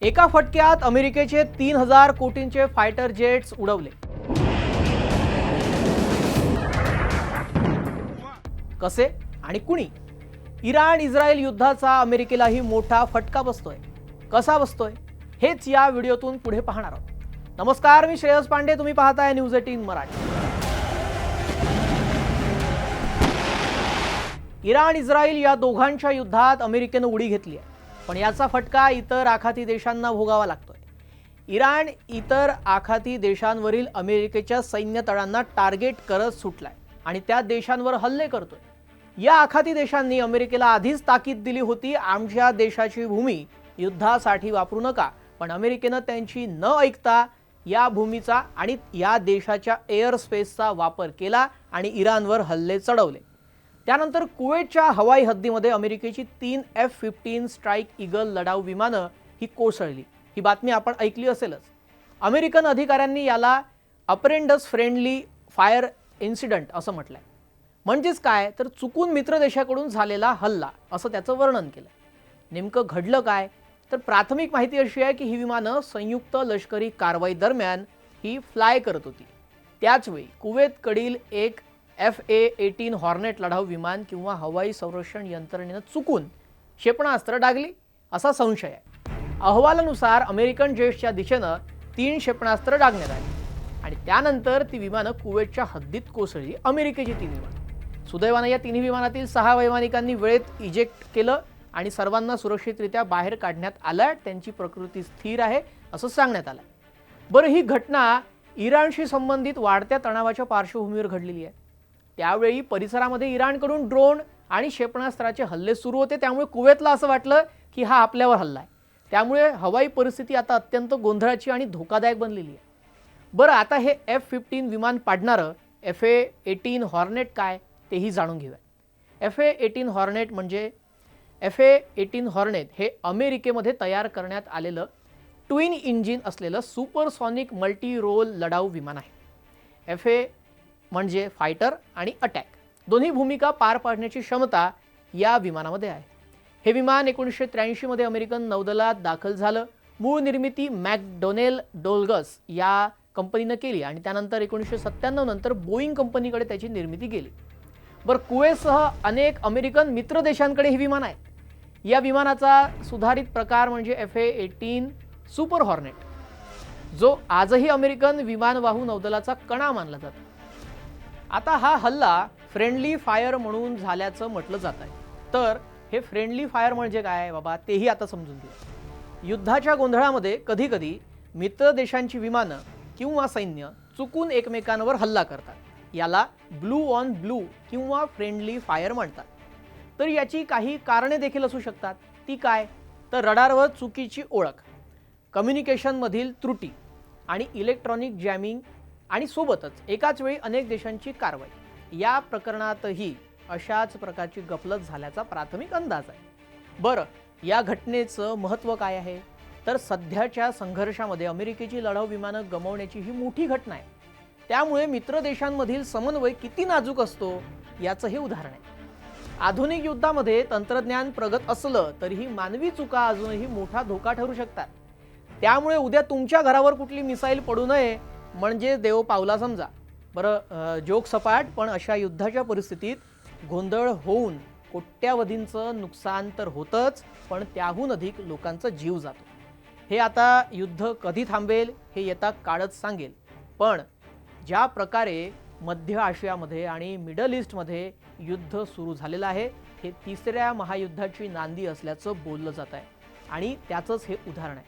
एका फटक्यात अमेरिकेचे 3000 कोटींचे फायटर जेट्स उडवले। कसे आणि कुणी? इराण इस्रायल युद्धाचा अमेरिकेलाही मोठा फटका बसतोय। कसा बसतोय हेच या व्हिडिओतून पुढे पाहणार आहोत। नमस्कार, मी श्रेयस पांडे, तुम्ही पाहताय न्यूज 18 मराठी। इराण इस्रायल या दोघांच्या युद्धात अमेरिकेने उडी घेतली आहे, पण याचा फटका इतर आखाती देशांना भोगावा लागतोय। इराण इतर आखाती देशांवरील अमेरिकेच्या सैन्य तळांना टार्गेट करत सुटलाय आणि त्या देशांवर हल्ले करतोय। या आखाती देशांनी अमेरिकेला आधीच ताकीद दिली होती, आमच्या देशाची भूमी युद्धासाठी वापरू नका, पण अमेरिकेने त्यांची न ऐकता या भूमीचा आणि या देशाच्या एअर स्पेसचा वापर केला आणि इराणवर हल्ले चढवले। त्यानंतर कुवेतच्या हवाई हद्दीमध्ये अमेरिकेची 3 F-15 स्ट्राइक ईगल लढाऊ विमानं ही कोसळली। ही बातमी आपण ऐकली असेलच। अमेरिकन अधिकाऱ्यांनी याला अपेरेंडस फ्रेंडली फायर इन्सिडेंट असं म्हटलंय। म्हणजेच काय तर चुकून मित्र देशाकडून झालेला हल्ला असं त्याचं वर्णन केलं। नेमकं घडलं काय तर प्राथमिक माहिती अशी आहे की ही विमानं संयुक्त लष्करी कारवाई दरम्यान ही फ्लाय करत होती। त्याचवेळी कुवेतकडील एक FA-18 हॉर्नेट लढाऊ विमान किंवा हवाई संरक्षण यंत्रणेने चुकून क्षेपणास्त्र डागली असा संशय आहे। अहवालानुसार अमेरिकन जेट्सच्या दिशेने 3 क्षेपणास्त्र डागण्यात आली आणि त्यानंतर ती विमानं कुवेतच्या हद्दीत कोसळली। अमेरिकेची 3 विमानं। सुदैवाने या 3 विमानातील 6 वैमानिकांनी वेळेत इजेक्ट केलं आणि सर्वांना सुरक्षितरित्या बाहेर काढण्यात आलं। त्यांची प्रकृती स्थिर आहे असं सांगण्यात आलं। बरं, ही घटना इराणशी संबंधित वाढत्या तणावाच्या पार्श्वभूमीवर घडलेली आहे। त्यावेळी परिसरामध्ये इराणकडून ड्रोन आणि क्षेपणास्त्राचे हल्ले सुरू होते, त्यामुळे कुवेतला असं वाटलं की हा आपल्यावर हल्ला आहे। त्यामुळे हवाई परिस्थिती आता अत्यंत गोंधळाची आणि धोकादायक बनलेली आहे। बरं, आता हे F-15 विमान पाडणारं FA-18 हॉर्नेट काय तेही जाणून घेऊया। FA-18 हॉर्नेट म्हणजे FA-18 हॉर्नेट हे अमेरिकेमध्ये तयार करण्यात आलेलं ट्विन इंजिन असलेलं सुपरसॉनिक मल्टी रोल लढाऊ विमान आहे। FA म्हणजे फायटर आणि अटॅक दोन्ही भूमिका पार पाडण्याची क्षमता या विमानामध्ये आहे। हे विमान 1983 मध्ये अमेरिकन नौदलात दाखल झालं। मूळ निर्मिती मॅकडोनेल डोल्गस या कंपनीने केली आणि त्यानंतर 1997 नंतर बोईंग कंपनीकडे त्याची निर्मिती गेली। बरं, कुवेतसह अनेक अमेरिकन मित्र देशांकडे ही विमान आहेत। या विमानाचा सुधारित प्रकार म्हणजे FA-18 सुपर हॉर्नेट, जो आजही अमेरिकन विमानवाहू नौदलाचा कणा मानला जातो। आता हा हल्ला फ्रेंडली फायर म्हणून झाल्याचं म्हटलं जात आहे। तर हे फ्रेंडली फायर म्हणजे काय बाबा, तेही आता समजून घेऊ। युद्धाच्या गोंधळामध्ये कधी-कधी मित्र देशांची विमानं किंवा सैन्य चुकून एकमेकांवर हल्ला करतात। याला ब्लू ऑन ब्लू किंवा फ्रेंडली फायर म्हणतात। तर याची काही कारणे देखील असू शकतात। ती काय तर रडारवर चुकीची ओळख, कम्युनिकेशनमधील त्रुटी आणि इलेक्ट्रॉनिक जॅमिंग आणि सोबतच एकाच वेळी अनेक देशांची कारवाई। या प्रकरणातही अशाच प्रकारची गफलत झाल्याचा प्राथमिक अंदाज आहे। बरं, या घटनेचं महत्त्व काय आहे तर सध्याच्या संघर्षामध्ये अमेरिकेची लढाऊ विमानं गमावण्याची ही मोठी घटना आहे। त्यामुळे मित्र देशांमधील समन्वय किती नाजूक असतो याचं हे उदाहरण आहे। आधुनिक युद्धामध्ये तंत्रज्ञान प्रगत असलं तरीही मानवी चुका अजूनही मोठा धोका ठरू शकतात। त्यामुळे उद्या तुमच्या घरावर कुठली मिसाईल पडू नये म्हणजे देव पावला समजा। बरं, जोक सपाट, पण अशा युद्धाच्या परिस्थितीत गोंधळ होऊन कोट्यावधींचं नुकसान तर होतंच, पण त्याहून अधिक लोकांचा जीव जातो। हे आता युद्ध कधी थांबेल हे येता काळच सांगेल, पण ज्या प्रकारे मध्य आशियामध्ये आणि मिडल ईस्टमध्ये युद्ध सुरू झालेलं आहे हे 3ऱ्या महायुद्धाची नांदी असल्याचं बोललं जात आहे आणि त्याचंच हे उदाहरण आहे।